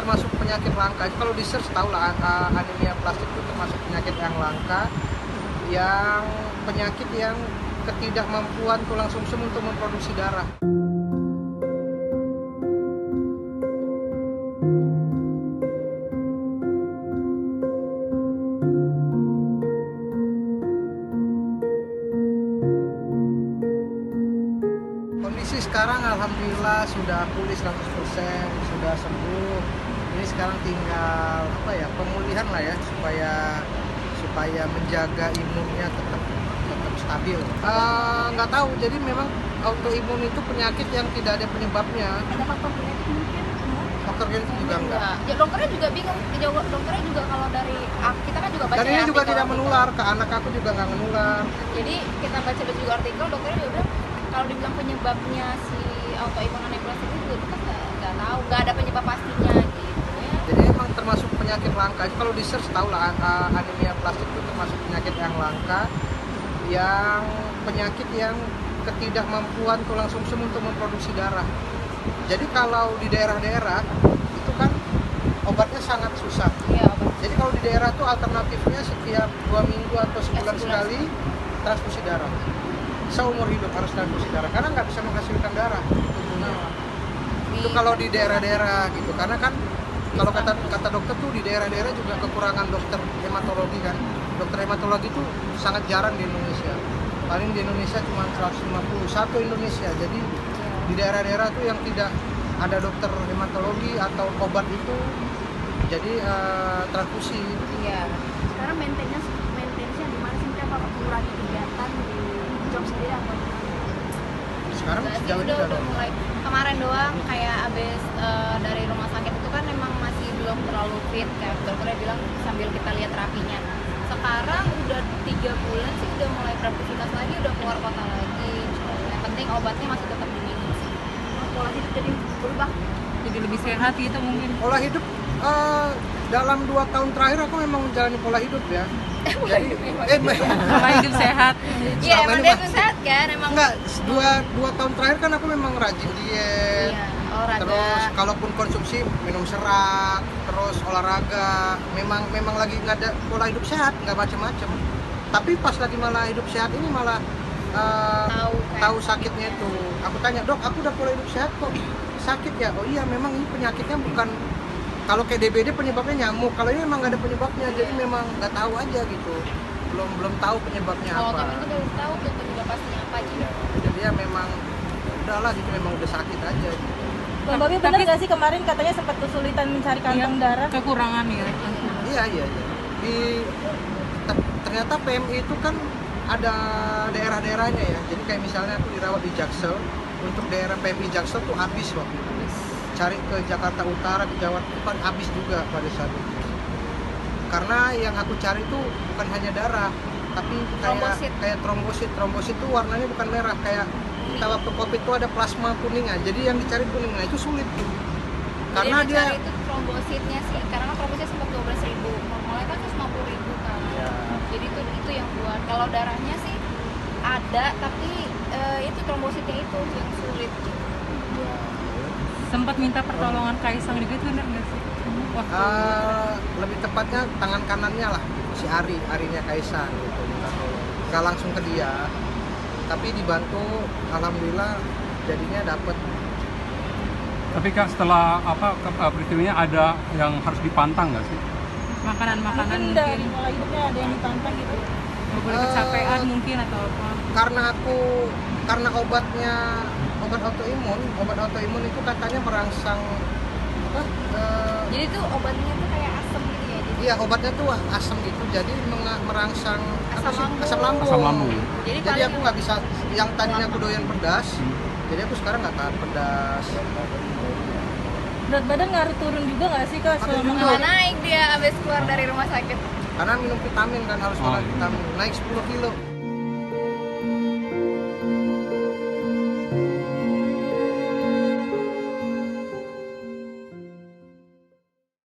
termasuk penyakit langka. Kalau di search tahu lah, anemia plastik itu termasuk penyakit yang langka, yang penyakit yang ketidakmampuan tulang sumsum untuk memproduksi darah. Kondisi sekarang alhamdulillah sudah pulih 100%, sudah sembuh. Ini sekarang tinggal pemulihan lah ya, supaya menjaga imunnya tetap stabil. Nggak tahu, jadi memang autoimun itu penyakit yang tidak ada penyebabnya. Ada faktor genetik mungkin? Faktor genetik juga enggak. Ya, dokternya juga bingung. Dokternya juga kalau dari kita kan juga baca. Dan ini juga artikel tidak menular, ke anak aku juga nggak menular. Jadi kita baca juga artikel, dokternya juga bilang kalau dibilang penyebabnya si autoimun anemia plastik itu kita nggak tahu, nggak ada penyebab pastinya gitu ya. Jadi emang termasuk penyakit langka. Kalau di search tahu lah, anemia plastik itu termasuk penyakit yang langka, yang penyakit yang ketidakmampuan tulang sumsum untuk memproduksi darah. Jadi kalau di daerah-daerah itu kan obatnya sangat susah. Iya, obat. Jadi kalau di daerah tuh alternatifnya setiap 2 minggu atau sebulan sekali transfusi darah. Seumur hidup harus transfusi darah karena nggak bisa menghasilkan darah tubuhnya. Itu kalau di daerah-daerah gitu, karena kan kalau kata dokter tuh di daerah-daerah juga kekurangan dokter hematologi kan. Dokter hematologi itu sangat jarang di Indonesia. Paling di Indonesia cuma 151 Indonesia. Jadi di daerah-daerah tuh yang tidak ada dokter hematologi atau obat itu jadi transfusi. Iya. Sekarang maintenance-nya di mana sih, apa mengurangi kegiatan di job sendiri atau Sekarang sejauh ini udah mulai kemarin doang kayak abis dari rumah sakit itu kan memang masih belum terlalu fit, kayak dokternya bilang sambil kita lihat terapinya. Sekarang udah 3 bulan sih udah mulai beraktivitas lagi, udah keluar kota lagi. Yang penting obatnya masih tetap diminum sih. Pola hidup jadi berubah, jadi lebih sehat gitu mungkin. Pola hidup dalam 2 tahun terakhir aku memang menjalani pola hidup ya. Jadi Pola hidup sehat. Iya, selama emang ini dia tuh sehat kan, emang. enggak, 2 tahun terakhir kan aku memang rajin diet. Iya, olahraga. Terus kalaupun konsumsi minum serat, terus olahraga, memang lagi nggak ada pola hidup sehat, nggak macam-macam. Tapi pas lagi malah hidup sehat ini malah tahu sakitnya itu. Aku tanya, "Dok, aku udah pola hidup sehat kok. Sakit ya?" "Oh iya, memang ini penyakitnya bukan, kalau kayak DBD penyebabnya nyamuk. Kalau ini memang nggak ada penyebabnya, jadi memang nggak tahu aja gitu. Belum tahu penyebabnya Kalau apa." temen tuh baru tahu tuh penyebab pastinya apa gitu. Jadi ya memang udahlah gitu, memang udah sakit aja gitu. Bang Bobi, benar nggak sih kemarin katanya sempat kesulitan mencari kantong darah? Kekurangan ya. Iya. Ternyata PMI itu kan ada daerah-daerahnya ya. Jadi kayak misalnya aku dirawat di Jaksel, untuk daerah PMI Jaksel tuh habis waktu itu. Cari ke Jakarta Utara, ke Jawa Timur habis juga pada saat itu. Karena yang aku cari tuh bukan hanya darah, tapi kayak trombosit. Trombosit tuh warnanya bukan merah, kayak kita waktu COVID tuh ada plasma kuningan. Jadi yang dicari kuningnya itu sulit tuh. Karena jadi dia itu trombositnya sih, karena trombositnya sempat 12.000, normalnya kan 150.000 kan. Ya. Jadi itu yang buat. Kalau darahnya sih ada, tapi itu trombositnya itu yang sulit. Sempat minta pertolongan Kaisang juga, itu benar nggak sih? Waktu lebih tepatnya tangan kanannya lah, si Arinya Kaisang gitu, minta tolong. Nggak langsung ke dia, tapi dibantu, alhamdulillah jadinya dapet. Tapi Kak, setelah peristiwanya ada yang harus dipantang nggak sih? makanan Mungkin dari pola hidupnya ada yang ditantang gitu. nggak boleh kecapean mungkin atau apa? Karena obat autoimun itu katanya merangsang Jadi tuh obatnya tuh kayak asam gitu ya. Jadi iya, obatnya tuh asam gitu, jadi merangsang asam lambung. Asam lambung. Jadi aku nggak bisa, yang tadinya aku doyan pedas, jadi aku sekarang nggak tahan pedas. Berat badan ngaruh turun juga nggak sih Kak selama malah naik dia abis keluar dari rumah sakit. Karena minum vitamin kan, harus makan vitamin, naik 10 kilo.